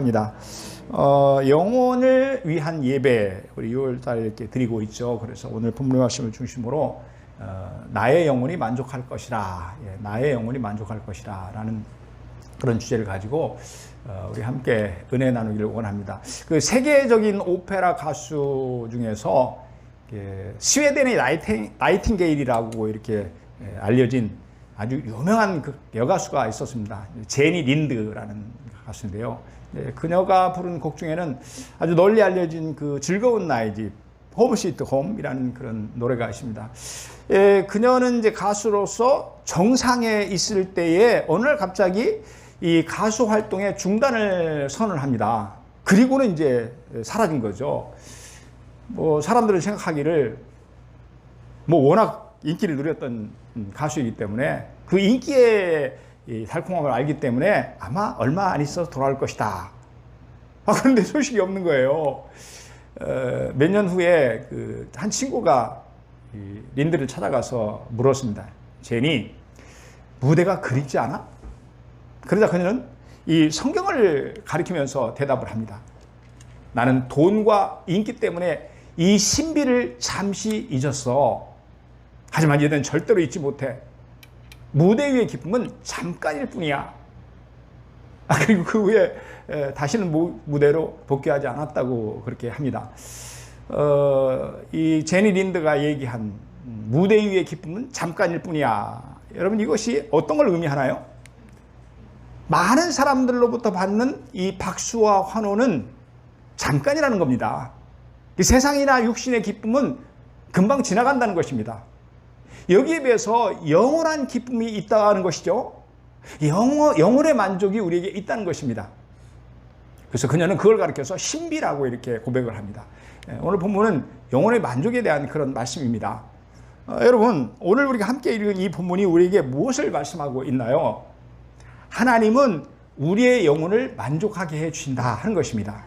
입니다. 영혼을 위한 예배 우리 6월달에 이렇게 드리고 있죠. 그래서 오늘 본문 말씀을 중심으로 나의 영혼이 만족할 것이라, 나의 영혼이 만족할 것이라라는 그런 주제를 가지고 우리 함께 은혜 나누기를 원합니다. 그 세계적인 오페라 가수 중에서 스웨덴의 나이팅게일이라고 이렇게 알려진 아주 유명한 그 여가수가 있었습니다. 제니 린드라는 가수인데요. 그녀가 부른 곡 중에는 아주 널리 알려진 그 즐거운 나의 집, 홈 스위트 홈이라는 그런 노래가 있습니다. 그녀는 이제 가수로서 정상에 있을 때에 어느 날 갑자기 이 가수 활동에 중단을 선언합니다. 그리고는 이제 사라진 거죠. 뭐 사람들은 생각하기를 뭐 워낙 인기를 누렸던 가수이기 때문에 그 인기의 이 달콤함을 알기 때문에 아마 얼마 안 있어서 돌아올 것이다. 그런데 소식이 없는 거예요. 몇 년 후에 한 친구가 린드를 찾아가서 물었습니다. 제니, 무대가 그립지 않아? 그러자 그녀는 이 성경을 가리키면서 대답을 합니다. 나는 돈과 인기 때문에 이 신비를 잠시 잊었어. 하지만 얘는 절대로 잊지 못해. 무대 위의 기쁨은 잠깐일 뿐이야. 그리고 그 후에 다시는 무대로 복귀하지 않았다고 그렇게 합니다. 이 제니 린드가 얘기한 무대 위의 기쁨은 잠깐일 뿐이야. 여러분, 이것이 어떤 걸 의미하나요? 많은 사람들로부터 받는 이 박수와 환호는 잠깐이라는 겁니다. 이 세상이나 육신의 기쁨은 금방 지나간다는 것입니다. 여기에 비해서 영원한 기쁨이 있다는 것이죠. 영혼의 만족이 우리에게 있다는 것입니다. 그래서 그녀는 그걸 가리켜서 신비라고 이렇게 고백을 합니다. 오늘 본문은 영혼의 만족에 대한 그런 말씀입니다. 여러분, 오늘 우리가 함께 읽은 이 본문이 우리에게 무엇을 말씀하고 있나요? 하나님은 우리의 영혼을 만족하게 해주신다 하는 것입니다.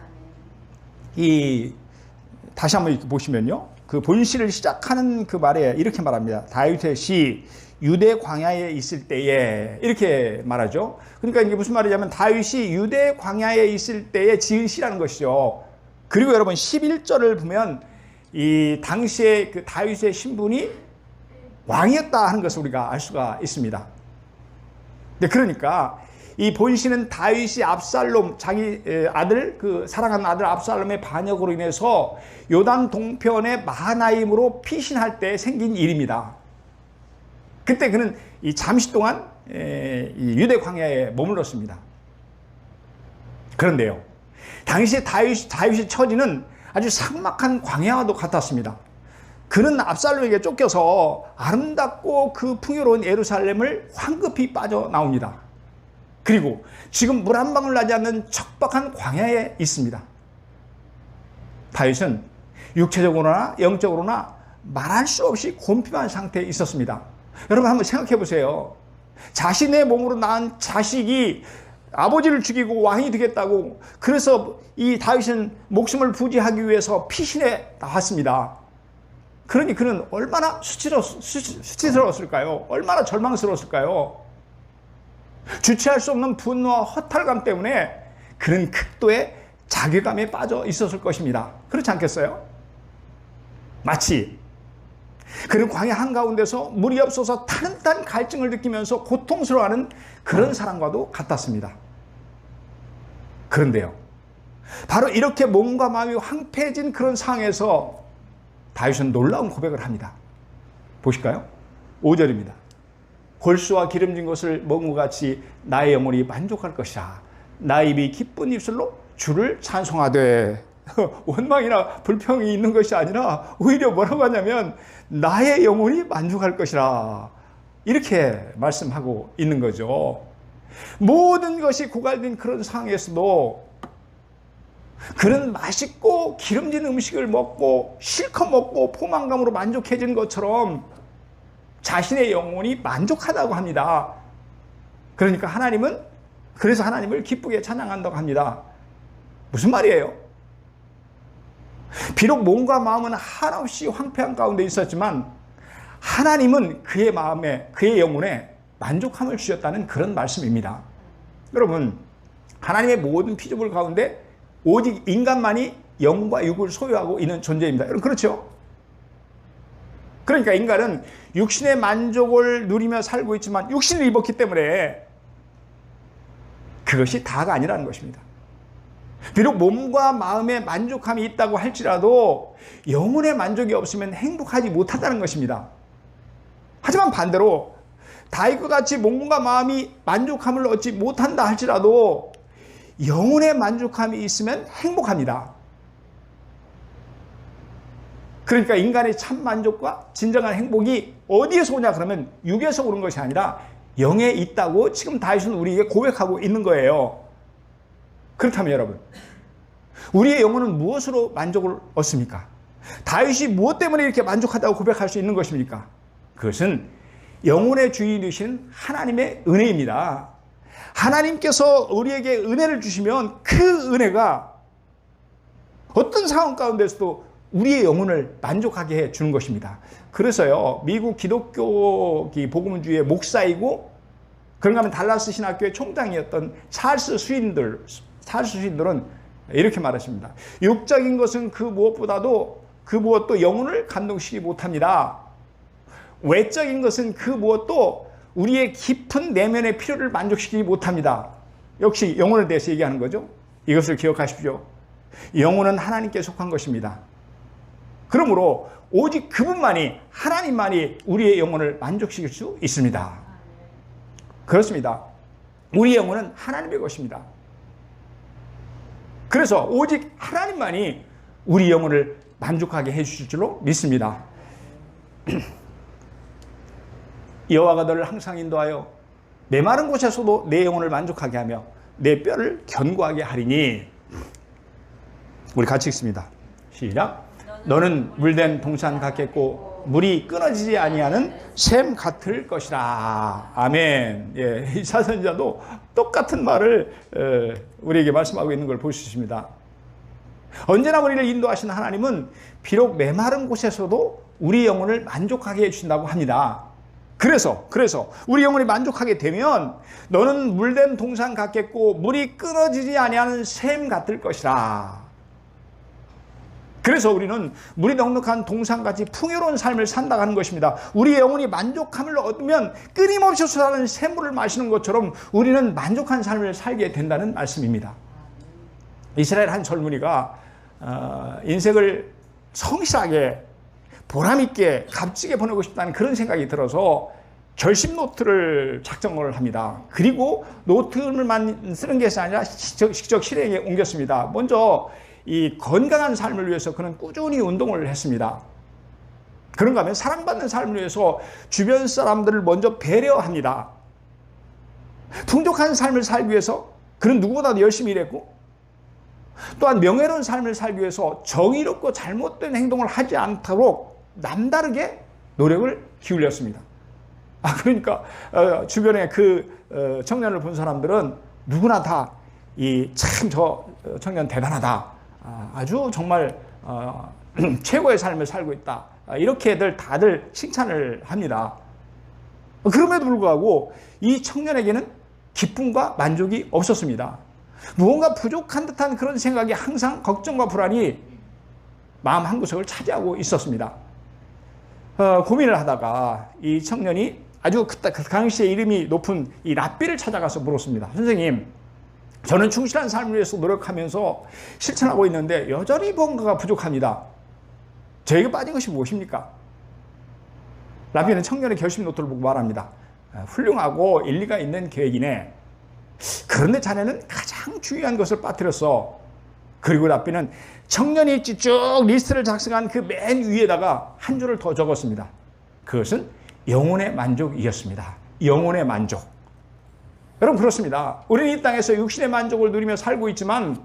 다시 한번 이렇게 보시면요. 그 본시를 시작하는 그 말에 이렇게 말합니다. 다윗이 유대 광야에 있을 때에, 이렇게 말하죠. 그러니까 이게 무슨 말이냐면 다윗이 유대 광야에 있을 때에 지은 시라는 것이죠. 그리고 여러분 11절을 보면 이 당시에 그 다윗의 신분이 왕이었다 하는 것을 우리가 알 수가 있습니다. 그러니까 이 본시는 다윗이 압살롬, 자기 아들, 그 사랑하는 아들 압살롬의 반역으로 인해서 요단 동편의 마하나임으로 피신할 때 생긴 일입니다. 그때 그는 이 잠시 동안 이 유대 광야에 머물렀습니다. 그런데요, 당시 다윗의 처지는 아주 삭막한 광야와도 같았습니다. 그는 압살롬에게 쫓겨서 아름답고 그 풍요로운 예루살렘을 황급히 빠져나옵니다. 그리고 지금 물 한 방울 나지 않는 척박한 광야에 있습니다. 다윗은 육체적으로나 영적으로나 말할 수 없이 곤핍한 상태에 있었습니다. 여러분 한번 생각해 보세요. 자신의 몸으로 낳은 자식이 아버지를 죽이고 왕이 되겠다고, 그래서 이 다윗은 목숨을 부지하기 위해서 피신해 나왔습니다. 그러니 그는 얼마나 수치스러웠을까요? 얼마나 절망스러웠을까요? 주체할 수 없는 분노와 허탈감 때문에 그는 극도의 자괴감에 빠져 있었을 것입니다. 그렇지 않겠어요? 마치 그는 광야 한가운데서 물이 없어서 타는 듯한 갈증을 느끼면서 고통스러워하는 그런 사람과도 같았습니다. 그런데요, 바로 이렇게 몸과 마음이 황폐해진 그런 상황에서 다윗은 놀라운 고백을 합니다. 보실까요? 5절입니다. 골수와 기름진 것을 먹은 것 같이 나의 영혼이 만족할 것이라. 나의 입이 기쁜 입술로 주를 찬송하되. 원망이나 불평이 있는 것이 아니라 오히려 뭐라고 하냐면 나의 영혼이 만족할 것이라, 이렇게 말씀하고 있는 거죠. 모든 것이 고갈된 그런 상황에서도 그는 맛있고 기름진 음식을 먹고 실컷 먹고 포만감으로 만족해진 것처럼 자신의 영혼이 만족하다고 합니다. 그러니까 그래서 하나님을 기쁘게 찬양한다고 합니다. 무슨 말이에요? 비록 몸과 마음은 한없이 황폐한 가운데 있었지만 하나님은 그의 마음에, 그의 영혼에 만족함을 주셨다는 그런 말씀입니다. 여러분, 하나님의 모든 피조물 가운데 오직 인간만이 영과 육을 소유하고 있는 존재입니다. 여러분 그렇죠? 그러니까 인간은 육신의 만족을 누리며 살고 있지만 육신을 입었기 때문에 그것이 다가 아니라는 것입니다. 비록 몸과 마음의 만족함이 있다고 할지라도 영혼의 만족이 없으면 행복하지 못하다는 것입니다. 하지만 반대로 다윗과 같이 몸과 마음이 만족함을 얻지 못한다 할지라도 영혼의 만족함이 있으면 행복합니다. 그러니까 인간의 참 만족과 진정한 행복이 어디에서 오냐 그러면 육에서 오는 것이 아니라 영에 있다고 지금 다윗은 우리에게 고백하고 있는 거예요. 그렇다면 여러분, 우리의 영혼은 무엇으로 만족을 얻습니까? 다윗이 무엇 때문에 이렇게 만족하다고 고백할 수 있는 것입니까? 그것은 영혼의 주인이신 하나님의 은혜입니다. 하나님께서 우리에게 은혜를 주시면 그 은혜가 어떤 상황 가운데서도 우리의 영혼을 만족하게 해 주는 것입니다. 그래서요, 미국 기독교 복음주의 목사이고 그런가 하면 달라스 신학교의 총장이었던 찰스 스윈들은 이렇게 말하십니다. 육적인 것은 그 무엇도 영혼을 감동시키지 못합니다. 외적인 것은 그 무엇도 우리의 깊은 내면의 필요를 만족시키지 못합니다. 역시 영혼에 대해서 얘기하는 거죠. 이것을 기억하십시오. 영혼은 하나님께 속한 것입니다. 그러므로 오직 그분만이, 하나님만이 우리의 영혼을 만족시킬 수 있습니다. 그렇습니다. 우리의 영혼은 하나님의 것입니다. 그래서 오직 하나님만이 우리 영혼을 만족하게 해주실 줄로 믿습니다. 여호와가 너를 항상 인도하여 메마른 곳에서도 내 영혼을 만족하게 하며 내 뼈를 견고하게 하리니. 우리 같이 읽습니다. 시작. 너는 물된 동산 같겠고 물이 끊어지지 아니하는 샘 같을 것이라. 아멘. 예, 이사야 선지자도 똑같은 말을 우리에게 말씀하고 있는 걸 볼 수 있습니다. 언제나 우리를 인도하신 하나님은 비록 메마른 곳에서도 우리 영혼을 만족하게 해주신다고 합니다. 그래서 우리 영혼이 만족하게 되면 너는 물된 동산 같겠고 물이 끊어지지 아니하는 샘 같을 것이라. 그래서 우리는 물이 넉넉한 동산같이 풍요로운 삶을 산다고 하는 것입니다. 우리의 영혼이 만족함을 얻으면 끊임없이 솟아나는 샘물을 마시는 것처럼 우리는 만족한 삶을 살게 된다는 말씀입니다. 이스라엘 한 젊은이가 인생을 성실하게 보람있게 값지게 보내고 싶다는 그런 생각이 들어서 결심 노트를 작성을 합니다. 그리고 노트만 쓰는 것이 아니라 직접 실행에 옮겼습니다. 먼저 이 건강한 삶을 위해서 그는 꾸준히 운동을 했습니다. 그런가 하면 사랑받는 삶을 위해서 주변 사람들을 먼저 배려합니다. 풍족한 삶을 살기 위해서 그는 누구보다도 열심히 일했고, 또한 명예로운 삶을 살기 위해서 정의롭고 잘못된 행동을 하지 않도록 남다르게 노력을 기울였습니다. 그러니까 주변에 그 청년을 본 사람들은 누구나 다 참 저 청년 대단하다, 아주 정말 최고의 삶을 살고 있다, 이렇게들 다들 칭찬을 합니다. 그럼에도 불구하고 이 청년에게는 기쁨과 만족이 없었습니다. 무언가 부족한 듯한 그런 생각이 항상 걱정과 불안이 마음 한구석을 차지하고 있었습니다. 고민을 하다가 이 청년이 아주 그 당시에 이름이 높은 이 랍비를 찾아가서 물었습니다. 선생님, 저는 충실한 삶을 위해서 노력하면서 실천하고 있는데 여전히 뭔가가 부족합니다. 저에게 빠진 것이 무엇입니까? 랍비는 청년의 결심 노트를 보고 말합니다. 훌륭하고 일리가 있는 계획이네. 그런데 자네는 가장 중요한 것을 빠뜨렸어. 그리고 랍비는 청년이 쭉 리스트를 작성한 그 맨 위에다가 한 줄을 더 적었습니다. 그것은 영혼의 만족이었습니다. 영혼의 만족. 여러분 그렇습니다. 우리는 이 땅에서 육신의 만족을 누리며 살고 있지만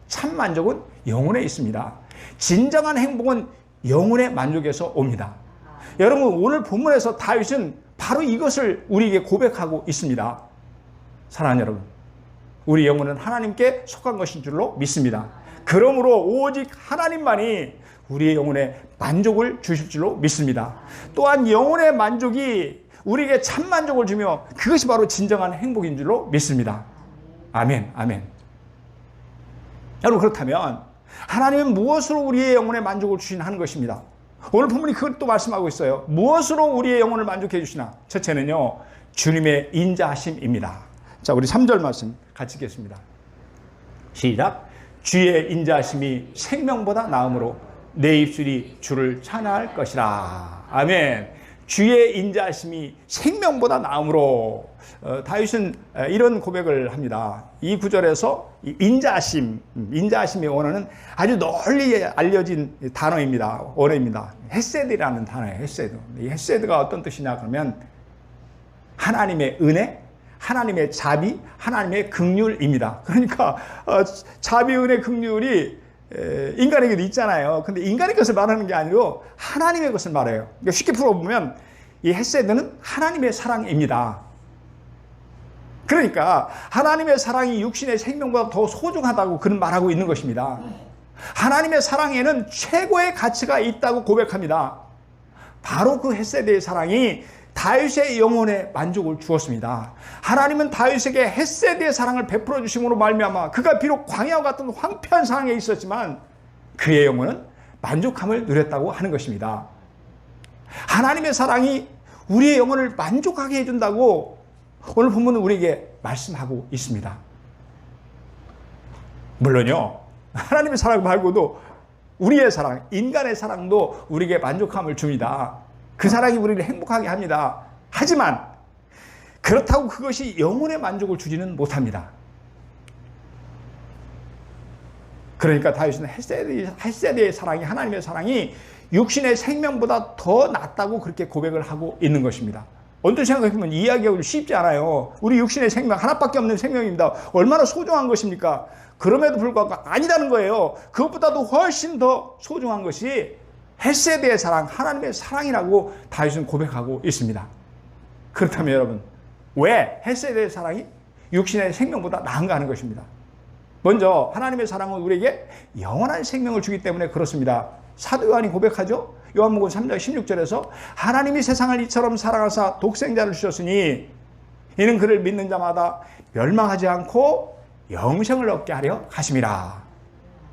참 만족은 영혼에 있습니다. 진정한 행복은 영혼의 만족에서 옵니다. 여러분 오늘 본문에서 다윗은 바로 이것을 우리에게 고백하고 있습니다. 사랑하는 여러분, 우리 영혼은 하나님께 속한 것인 줄로 믿습니다. 그러므로 오직 하나님만이 우리의 영혼에 만족을 주실 줄로 믿습니다. 또한 영혼의 만족이 우리에게 참 만족을 주며 그것이 바로 진정한 행복인 줄로 믿습니다. 아멘, 아멘. 여러분, 그렇다면 하나님은 무엇으로 우리의 영혼에 만족을 주시나 하는 것입니다. 오늘 본문이 그걸 또 말씀하고 있어요. 무엇으로 우리의 영혼을 만족해 주시나? 첫째는요, 주님의 인자하심입니다. 자, 우리 3절 말씀 같이 읽겠습니다. 시작. 주의 인자하심이 생명보다 나음으로 내 입술이 주를 찬양할 것이라. 아멘. 주의 인자하심이 생명보다 나음으로. 다윗은 이런 고백을 합니다. 이 구절에서 인자하심이 원어는 아주 널리 알려진 단어입니다. 원어입니다. 헤세드라는 단어예요. 헤세드. 이 헤세드가 어떤 뜻이냐 그러면 하나님의 은혜, 하나님의 자비, 하나님의 긍휼입니다. 그러니까 자비, 은혜, 긍휼이 인간에게도 있잖아요. 근데 인간의 것을 말하는 게 아니고 하나님의 것을 말해요. 그러니까 쉽게 풀어보면 이 헤세드는 하나님의 사랑입니다. 그러니까 하나님의 사랑이 육신의 생명보다 더 소중하다고 그는 말하고 있는 것입니다. 하나님의 사랑에는 최고의 가치가 있다고 고백합니다. 바로 그 헤세드의 사랑이 다윗의 영혼에 만족을 주었습니다. 하나님은 다윗에게 헤세드의 사랑을 베풀어 주심으로 말미암아 그가 비록 광야와 같은 황폐한 상황에 있었지만 그의 영혼은 만족함을 누렸다고 하는 것입니다. 하나님의 사랑이 우리의 영혼을 만족하게 해준다고 오늘 본문은 우리에게 말씀하고 있습니다. 물론요, 하나님의 사랑 말고도 우리의 사랑, 인간의 사랑도 우리에게 만족함을 줍니다. 그 사랑이 우리를 행복하게 합니다. 하지만 그렇다고 그것이 영혼의 만족을 주지는 못합니다. 그러니까 다윗은 헤세드의 사랑이, 하나님의 사랑이 육신의 생명보다 더 낫다고 그렇게 고백을 하고 있는 것입니다. 언뜻 생각해보면 이해하기가 쉽지 않아요. 우리 육신의 생명 하나밖에 없는 생명입니다. 얼마나 소중한 것입니까? 그럼에도 불구하고 아니라는 거예요. 그것보다도 훨씬 더 소중한 것이 헤세드의 사랑, 하나님의 사랑이라고 다윗은 고백하고 있습니다. 그렇다면 여러분, 왜 헤세드의 사랑이 육신의 생명보다 나은가 하는 것입니다. 먼저 하나님의 사랑은 우리에게 영원한 생명을 주기 때문에 그렇습니다. 사도 요한이 고백하죠. 요한복음 3장 16절에서 하나님이 세상을 이처럼 사랑하사 독생자를 주셨으니 이는 그를 믿는 자마다 멸망하지 않고 영생을 얻게 하려 하심이라.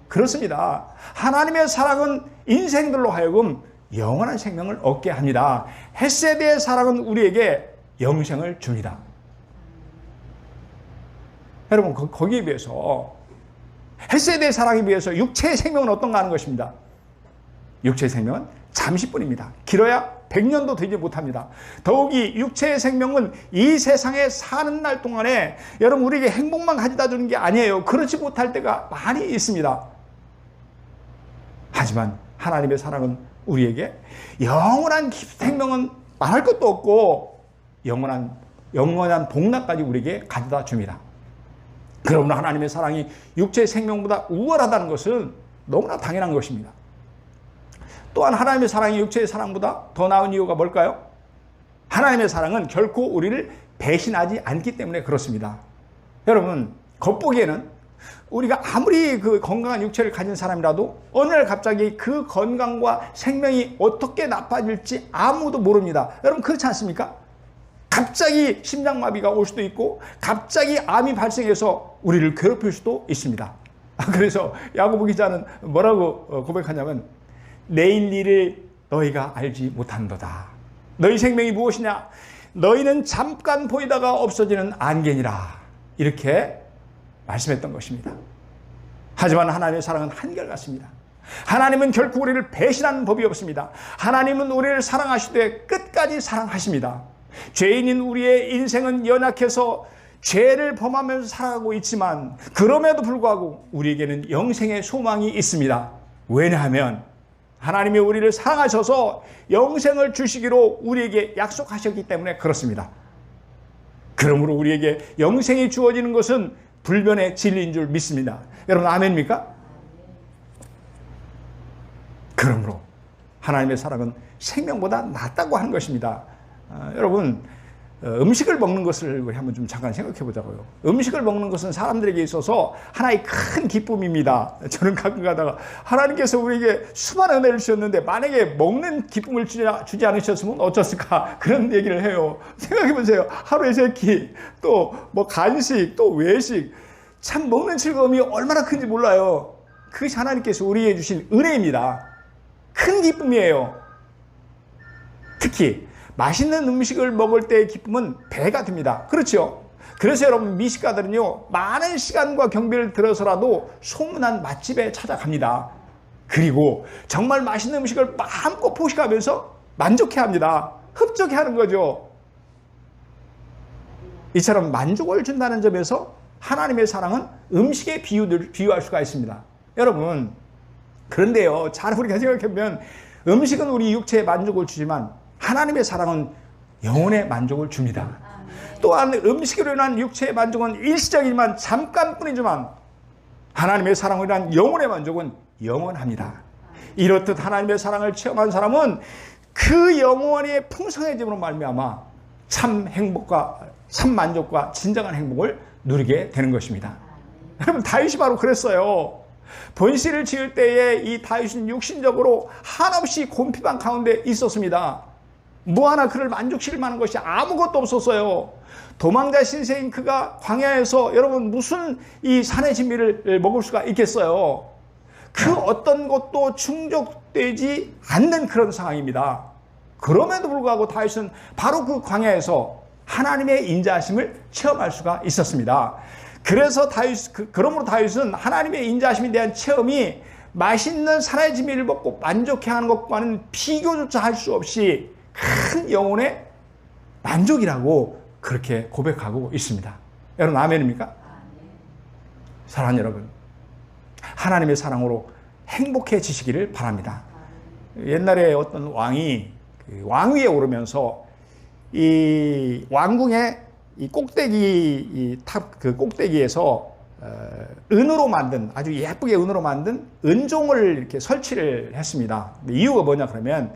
그렇습니다. 하나님의 사랑은 인생들로 하여금 영원한 생명을 얻게 합니다. 헤세드의 사랑은 우리에게 영생을 줍니다. 여러분, 거기에 비해서 헤세드의 사랑에 비해서 육체의 생명은 어떤가 하는 것입니다. 육체의 생명은 잠시뿐입니다. 길어야 100년도 되지 못합니다. 더욱이 육체의 생명은 이 세상에 사는 날 동안에 여러분 우리에게 행복만 가져다 주는 게 아니에요. 그렇지 못할 때가 많이 있습니다. 하지만 하나님의 사랑은 우리에게 영원한 생명은 말할 것도 없고 영원한 복락까지 우리에게 가져다 줍니다. 그러므로 하나님의 사랑이 육체의 생명보다 우월하다는 것은 너무나 당연한 것입니다. 또한 하나님의 사랑이 육체의 사랑보다 더 나은 이유가 뭘까요? 하나님의 사랑은 결코 우리를 배신하지 않기 때문에 그렇습니다. 여러분, 겉보기에는 우리가 아무리 그 건강한 육체를 가진 사람이라도 어느 날 갑자기 그 건강과 생명이 어떻게 나빠질지 아무도 모릅니다. 여러분, 그렇지 않습니까? 갑자기 심장마비가 올 수도 있고 갑자기 암이 발생해서 우리를 괴롭힐 수도 있습니다. 그래서 야고보 기자는 뭐라고 고백하냐면 내일 일을 너희가 알지 못한도다. 너희 생명이 무엇이냐? 너희는 잠깐 보이다가 없어지는 안개니라. 이렇게 말씀했던 것입니다. 하지만 하나님의 사랑은 한결같습니다. 하나님은 결코 우리를 배신하는 법이 없습니다. 하나님은 우리를 사랑하시되 끝까지 사랑하십니다. 죄인인 우리의 인생은 연약해서 죄를 범하면서 살아가고 있지만 그럼에도 불구하고 우리에게는 영생의 소망이 있습니다. 왜냐하면 하나님이 우리를 사랑하셔서 영생을 주시기로 우리에게 약속하셨기 때문에 그렇습니다. 그러므로 우리에게 영생이 주어지는 것은 불변의 진리인 줄 믿습니다. 여러분, 아멘입니까? 그러므로 하나님의 사랑은 생명보다 낫다고 하는 것입니다. 여러분, 음식을 먹는 것을 우리 한번 좀 잠깐 생각해 보자고요. 음식을 먹는 것은 사람들에게 있어서 하나의 큰 기쁨입니다. 저는 가끔 가다가 하나님께서 우리에게 수많은 은혜를 주셨는데 만약에 먹는 기쁨을 주지 않으셨으면 어쩌을까 그런 얘기를 해요. 생각해 보세요. 하루에 3끼, 또 뭐 간식, 또 외식, 참 먹는 즐거움이 얼마나 큰지 몰라요. 그것이 하나님께서 우리에게 주신 은혜입니다. 큰 기쁨이에요. 특히 맛있는 음식을 먹을 때의 기쁨은 배가 듭니다. 그렇죠? 그래서 여러분 미식가들은요 많은 시간과 경비를 들어서라도 소문난 맛집에 찾아갑니다. 그리고 정말 맛있는 음식을 마음껏 포식하면서 만족해합니다. 흡족해하는 거죠. 이처럼 만족을 준다는 점에서 하나님의 사랑은 음식에 비유할 수가 있습니다. 여러분 그런데요 잘 우리가 생각해보면 음식은 우리 육체에 만족을 주지만 하나님의 사랑은 영혼의 만족을 줍니다. 또한 음식으로 인한 육체의 만족은 일시적이지만 잠깐뿐이지만 하나님의 사랑으로 인한 영혼의 만족은 영원합니다. 이렇듯 하나님의 사랑을 체험한 사람은 그 영혼의 풍성해짐으로 말미암아 참 행복과 참 만족과 진정한 행복을 누리게 되는 것입니다. 여러분 다윗이 바로 그랬어요. 번시를 지을 때에 이 다윗은 육신적으로 한없이 곤핍한 가운데 있었습니다. 뭐 하나 그를 만족시킬 만한 것이 아무것도 없었어요. 도망자 신세인 그가 광야에서 여러분 무슨 이 산의 진미를 먹을 수가 있겠어요. 그 어떤 것도 충족되지 않는 그런 상황입니다. 그럼에도 불구하고 다윗은 바로 그 광야에서 하나님의 인자하심을 체험할 수가 있었습니다. 그래서 그러므로 다윗은 하나님의 인자하심에 대한 체험이 맛있는 산의 진미를 먹고 만족해하는 것과는 비교조차 할 수 없이 큰 영혼의 만족이라고 그렇게 고백하고 있습니다. 여러분 아멘입니까? 사랑하는 여러분, 하나님의 사랑으로 행복해지시기를 바랍니다. 옛날에 어떤 왕이 왕위에 오르면서 이 왕궁의 이 꼭대기 탑 꼭대기에서 은으로 만든 아주 예쁘게 은으로 만든 은종을 이렇게 설치를 했습니다. 이유가 뭐냐 그러면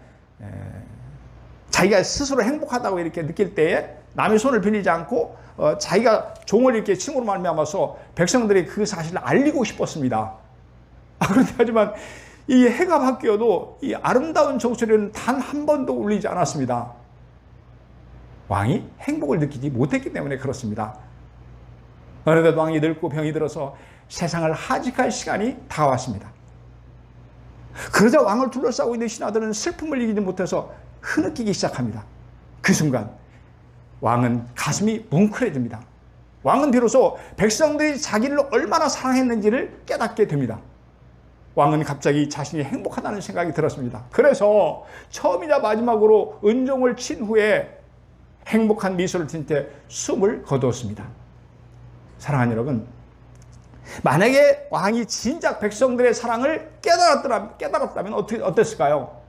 자기가 스스로 행복하다고 이렇게 느낄 때에 남의 손을 빌리지 않고 자기가 종을 이렇게 칭으로 말미암아서 백성들이 그 사실을 알리고 싶었습니다. 그런데 하지만 이 해가 바뀌어도 이 아름다운 종소리는 단 한 번도 울리지 않았습니다. 왕이 행복을 느끼지 못했기 때문에 그렇습니다. 어느덧 왕이 늙고 병이 들어서 세상을 하직할 시간이 다가왔습니다. 그러자 왕을 둘러싸고 있는 신하들은 슬픔을 이기지 못해서 흐느끼기 시작합니다. 그 순간 왕은 가슴이 뭉클해집니다. 왕은 비로소 백성들이 자기를 얼마나 사랑했는지를 깨닫게 됩니다. 왕은 갑자기 자신이 행복하다는 생각이 들었습니다. 그래서 처음이자 마지막으로 은종을 친 후에 행복한 미소를 띤 채 숨을 거두었습니다. 사랑하는 여러분, 만약에 왕이 진작 백성들의 사랑을 깨달았다면 어땠을까요?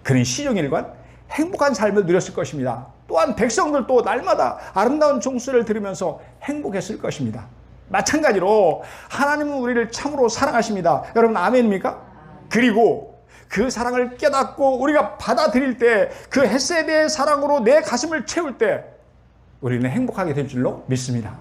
그는 시종일관 행복한 삶을 누렸을 것입니다. 또한 백성들도 날마다 아름다운 종소리를 들으면서 행복했을 것입니다. 마찬가지로 하나님은 우리를 참으로 사랑하십니다. 여러분 아멘입니까? 그리고 그 사랑을 깨닫고 우리가 받아들일 때 그 헤세드의 사랑으로 내 가슴을 채울 때 우리는 행복하게 될 줄로 믿습니다.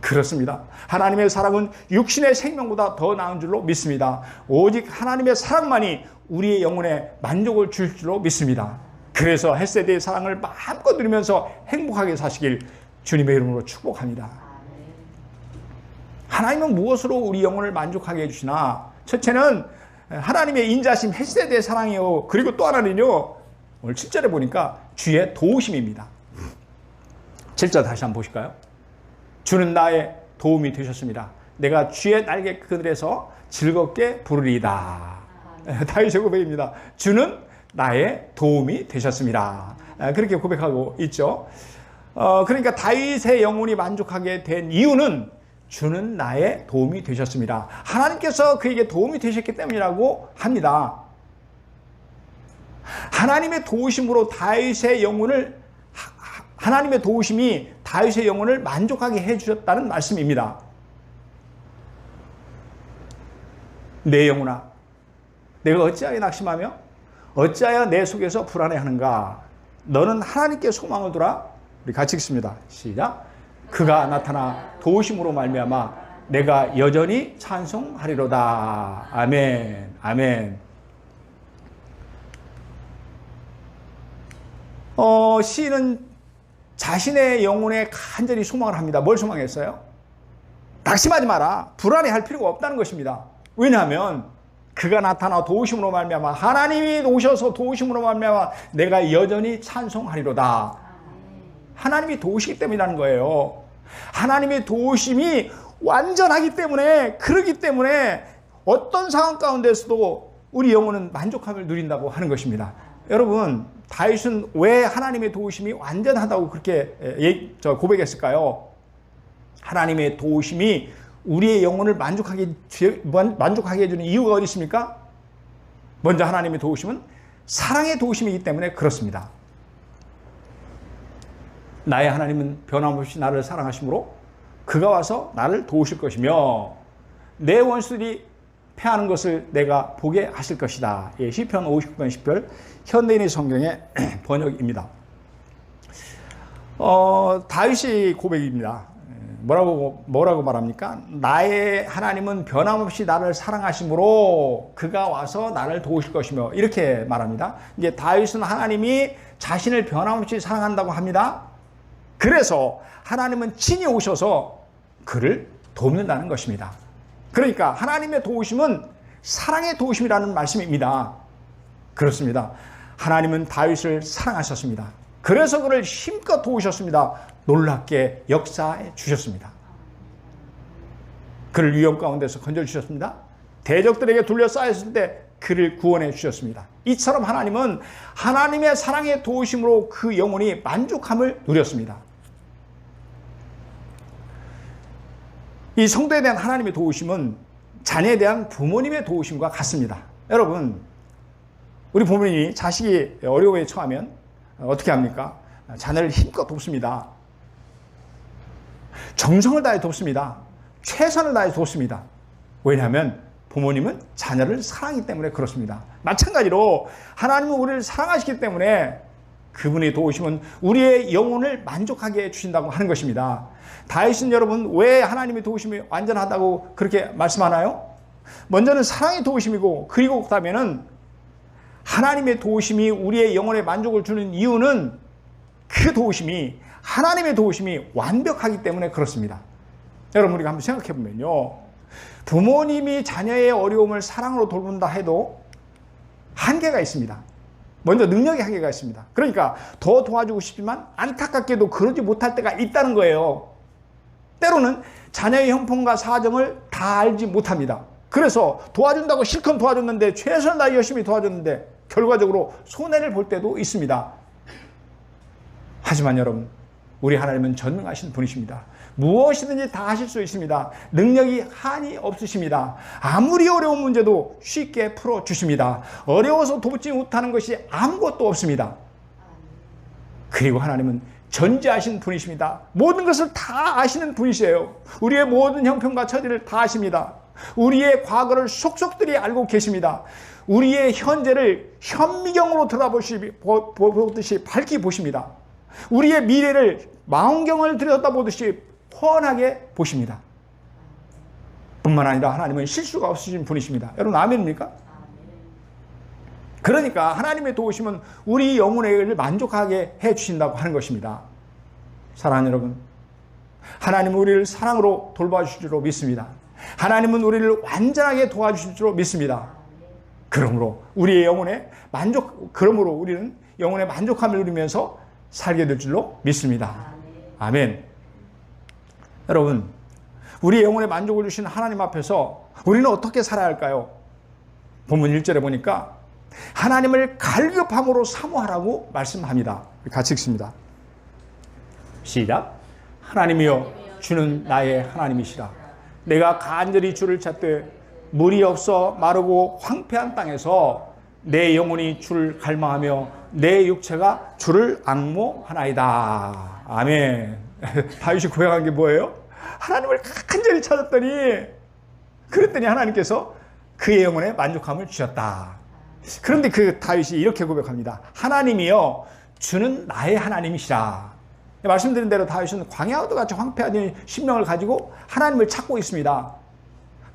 그렇습니다. 하나님의 사랑은 육신의 생명보다 더 나은 줄로 믿습니다. 오직 하나님의 사랑만이 우리의 영혼에 만족을 줄 줄로 믿습니다. 그래서 헤세드의 사랑을 마음껏 누리면서 행복하게 사시길 주님의 이름으로 축복합니다. 하나님은 무엇으로 우리 영혼을 만족하게 해주시나? 첫째는 하나님의 인자심 헤세드의 사랑이요. 그리고 또 하나는요, 오늘 7절에 보니까 주의 도우심입니다. 7절 다시 한번 보실까요? 주는 나의 도움이 되셨습니다. 내가 주의 날개 그늘에서 즐겁게 부르리이다. 다윗의 고백입니다. 주는 나의 도움이 되셨습니다. 그렇게 고백하고 있죠. 그러니까 다윗의 영혼이 만족하게 된 이유는 주는 나의 도움이 되셨습니다. 하나님께서 그에게 도움이 되셨기 때문이라고 합니다. 하나님의 도우심으로 하나님의 도우심이 다윗의 영혼을 만족하게 해주셨다는 말씀입니다. 내 영혼아, 내가 어찌하여 낙심하며 어찌하여 내 속에서 불안해하는가? 너는 하나님께 소망을 두라. 우리 같이 읽습니다. 시작. 그가 나타나 도우심으로 말미암아 내가 여전히 찬송하리로다. 아멘. 아멘. 시인은 자신의 영혼에 간절히 소망을 합니다. 뭘 소망했어요? 낙심하지 마라. 불안해할 필요가 없다는 것입니다. 왜냐하면 그가 나타나 도우심으로 말미암아, 하나님이 오셔서 도우심으로 말미암아 내가 여전히 찬송하리로다. 하나님이 도우시기 때문이라는 거예요. 하나님의 도우심이 완전하기 때문에, 그러기 때문에 어떤 상황 가운데서도 우리 영혼은 만족함을 누린다고 하는 것입니다. 여러분, 다윗은 왜 하나님의 도우심이 완전하다고 그렇게 고백했을까요? 하나님의 도우심이 우리의 영혼을 만족하게 해주는 이유가 어디 있습니까? 먼저 하나님의 도우심은 사랑의 도우심이기 때문에 그렇습니다. 나의 하나님은 변함없이 나를 사랑하심으로 그가 와서 나를 도우실 것이며 내 원수들이 패하는 것을 내가 보게 하실 것이다. 예, 시편 59편 10편 현대인의 성경의 번역입니다. 다윗의 고백입니다. 뭐라고 말합니까? 나의 하나님은 변함없이 나를 사랑하심으로 그가 와서 나를 도우실 것이며, 이렇게 말합니다. 이제 다윗은 하나님이 자신을 변함없이 사랑한다고 합니다. 그래서 하나님은 친히 오셔서 그를 돕는다는 것입니다. 그러니까 하나님의 도우심은 사랑의 도우심이라는 말씀입니다. 그렇습니다. 하나님은 다윗을 사랑하셨습니다. 그래서 그를 힘껏 도우셨습니다. 놀랍게 역사해 주셨습니다. 그를 위험 가운데서 건져주셨습니다. 대적들에게 둘러싸였을 때 그를 구원해 주셨습니다. 이처럼 하나님은 하나님의 사랑의 도우심으로 그 영혼이 만족함을 누렸습니다. 이 성도에 대한 하나님의 도우심은 자녀에 대한 부모님의 도우심과 같습니다. 여러분, 우리 부모님이 자식이 어려움에 처하면 어떻게 합니까? 자녀를 힘껏 돕습니다. 정성을 다해 돕습니다. 최선을 다해 돕습니다. 왜냐하면 부모님은 자녀를 사랑하기 때문에 그렇습니다. 마찬가지로 하나님은 우리를 사랑하시기 때문에 그분의 도우심은 우리의 영혼을 만족하게 해주신다고 하는 것입니다. 다윗은 여러분 왜 하나님의 도우심이 완전하다고 그렇게 말씀하나요? 먼저는 사랑의 도우심이고, 그리고 그다음에는 하나님의 도우심이 우리의 영혼에 만족을 주는 이유는 그 도우심이, 하나님의 도우심이 완벽하기 때문에 그렇습니다. 여러분, 우리가 한번 생각해 보면요, 부모님이 자녀의 어려움을 사랑으로 돌본다 해도 한계가 있습니다. 먼저 능력의 한계가 있습니다. 그러니까 더 도와주고 싶지만 안타깝게도 그러지 못할 때가 있다는 거예요. 때로는 자녀의 형편과 사정을 다 알지 못합니다. 그래서 도와준다고 실컷 도와줬는데, 최선을 다해 열심히 도와줬는데 결과적으로 손해를 볼 때도 있습니다. 하지만 여러분, 우리 하나님은 전능하신 분이십니다. 무엇이든지 다 하실 수 있습니다. 능력이 한이 없으십니다. 아무리 어려운 문제도 쉽게 풀어주십니다. 어려워서 돕지 못하는 것이 아무것도 없습니다. 그리고 하나님은 전지하신 분이십니다. 모든 것을 다 아시는 분이세요. 우리의 모든 형편과 처지를 다 아십니다. 우리의 과거를 속속들이 알고 계십니다. 우리의 현재를 현미경으로 들여다보듯이 밝히 보십니다. 우리의 미래를 망원경을 들여다보듯이 훤하게 보십니다. 뿐만 아니라 하나님은 실수가 없으신 분이십니다. 여러분 아멘입니까? 그러니까 하나님의 도우심은 우리 영혼을 만족하게 해주신다고 하는 것입니다. 사랑하는 여러분, 하나님은 우리를 사랑으로 돌봐주실 줄로 믿습니다. 하나님은 우리를 완전하게 도와주실 줄로 믿습니다. 그러므로 우리의 영혼에 그러므로 우리는 영혼의 만족함을 누리면서 살게 될 줄로 믿습니다. 아멘. 여러분, 우리 영혼의 만족을 주신 하나님 앞에서 우리는 어떻게 살아야 할까요? 본문 1절에 보니까 하나님을 갈급함으로 사모하라고 말씀합니다. 같이 읽습니다. 시작. 하나님이여, 주는 나의 하나님이시라. 내가 간절히 주를 찾되 물이 없어 마르고 황폐한 땅에서 내 영혼이 주를 갈망하며 내 육체가 주를 앙모하나이다. 아멘. 다윗이 고백한 게 뭐예요? 하나님을 간절히 찾았더니, 그랬더니 하나님께서 그의 영혼에 만족함을 주셨다. 그런데 그 다윗이 이렇게 고백합니다. 하나님이여, 주는 나의 하나님이시라. 말씀드린 대로 다윗은 광야와도 같이 황폐한 심령을 가지고 하나님을 찾고 있습니다.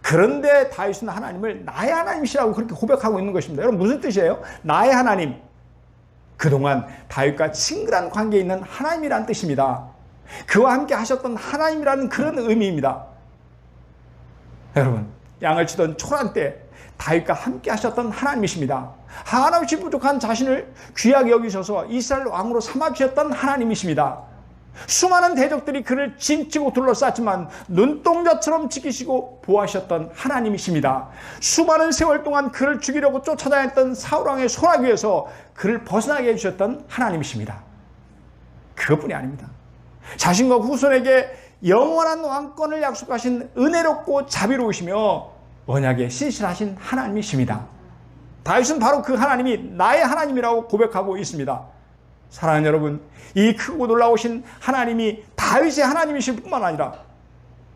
그런데 다윗은 하나님을 나의 하나님이시라고 그렇게 고백하고 있는 것입니다. 여러분 무슨 뜻이에요? 나의 하나님. 그동안 다윗과 친근한 관계에 있는 하나님이라는 뜻입니다. 그와 함께 하셨던 하나님이라는 그런 의미입니다. 여러분, 양을 치던 초란 때 다윗과 함께 하셨던 하나님이십니다. 하나없이 부족한 자신을 귀하게 여기셔서 이스라엘 왕으로 삼아주셨던 하나님이십니다. 수많은 대적들이 그를 진치고 둘러쌌지만 눈동자처럼 지키시고 보호하셨던 하나님이십니다. 수많은 세월 동안 그를 죽이려고 쫓아다녔던 사울왕의 소나기에서 그를 벗어나게 해주셨던 하나님이십니다. 그것뿐이 아닙니다. 자신과 후손에게 영원한 왕권을 약속하신 은혜롭고 자비로우시며 언약에 신실하신 하나님이십니다. 다윗은 바로 그 하나님이 나의 하나님이라고 고백하고 있습니다. 사랑하는 여러분, 이 크고 놀라우신 하나님이 다윗의 하나님이실 뿐만 아니라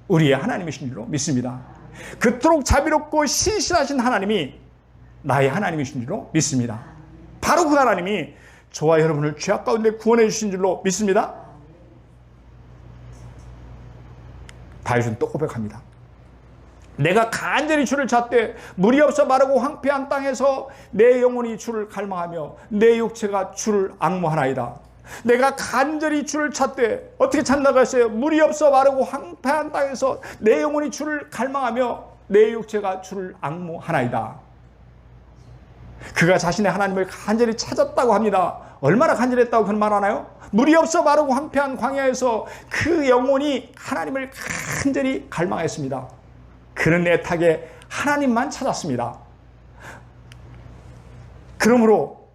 우리의 하나님이신 줄로 믿습니다. 그토록 자비롭고 신실하신 하나님이 나의 하나님이신 줄로 믿습니다. 바로 그 하나님이 저와 여러분을 죄악 가운데 구원해 주신 줄로 믿습니다. 다윗은 또 고백합니다. 내가 간절히 주를 찾되 물이 없어 마르고 황폐한 땅에서 내 영혼이 주를 갈망하며 내 육체가 주를 앙모하나이다. 내가 간절히 주를 찾되 어떻게 찾나가 했어요? 물이 없어 마르고 황폐한 땅에서 내 영혼이 주를 갈망하며 내 육체가 주를 앙모하나이다. 그가 자신의 하나님을 간절히 찾았다고 합니다. 얼마나 간절했다고 그런 말 하나요? 물이 없어 마르고 황폐한 광야에서 그 영혼이 하나님을 간절히 갈망했습니다. 그는 애타게 하나님만 찾았습니다. 그러므로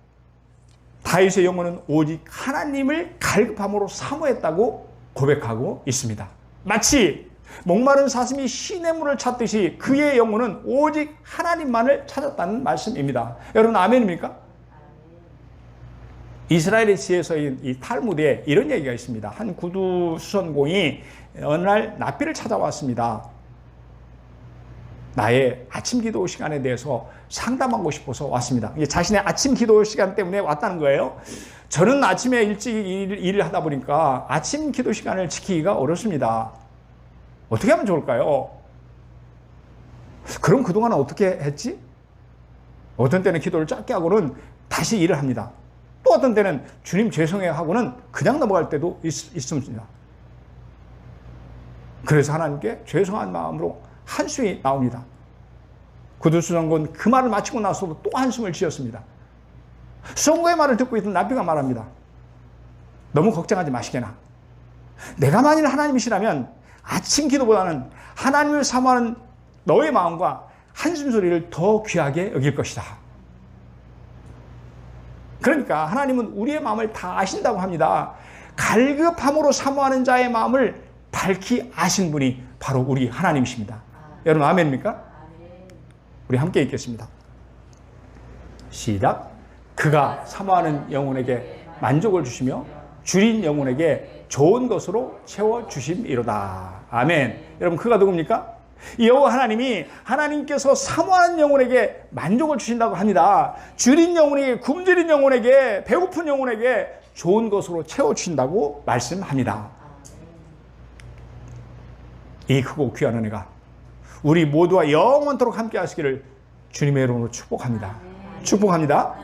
다윗의 영혼은 오직 하나님을 갈급함으로 사모했다고 고백하고 있습니다. 마치 목마른 사슴이 시냇물을 찾듯이 그의 영혼은 오직 하나님만을 찾았다는 말씀입니다. 여러분 아멘입니까? 이스라엘의 지혜서인 이 탈무드에 이런 얘기가 있습니다. 한 구두 수선공이 어느 날 납비를 찾아왔습니다. 나의 아침 기도 시간에 대해서 상담하고 싶어서 왔습니다. 자신의 아침 기도 시간 때문에 왔다는 거예요. 저는 아침에 일찍 일을 하다 보니까 아침 기도 시간을 지키기가 어렵습니다. 어떻게 하면 좋을까요? 그럼 그동안 어떻게 했지? 어떤 때는 기도를 짧게 하고는 다시 일을 합니다. 또 어떤 때는 주님 죄송해요 하고는 그냥 넘어갈 때도 있습니다. 그래서 하나님께 죄송한 마음으로 한숨이 나옵니다. 구두수선군 그 말을 마치고 나서도 또 한숨을 쉬었습니다. 수선고의 말을 듣고 있던 납비가 말합니다. 너무 걱정하지 마시게나. 내가 만일 하나님이시라면 아침 기도보다는 하나님을 사모하는 너의 마음과 한숨 소리를 더 귀하게 여길 것이다. 그러니까 하나님은 우리의 마음을 다 아신다고 합니다. 갈급함으로 사모하는 자의 마음을 밝히 아신 분이 바로 우리 하나님이십니다. 여러분 아멘입니까? 우리 함께 읽겠습니다. 시작. 그가 사모하는 영혼에게 만족을 주시며 줄인 영혼에게 좋은 것으로 채워주심이로다. 아멘. 여러분 그가 누굽니까? 여호와 하나님이 하나님께서 사모하는 영혼에게 만족을 주신다고 합니다. 줄인 영혼에게, 굶주린 영혼에게, 배고픈 영혼에게 좋은 것으로 채워주신다고 말씀합니다. 이 크고 귀한 은혜가 우리 모두와 영원토록 함께 하시기를 주님의 이름으로 축복합니다. 축복합니다.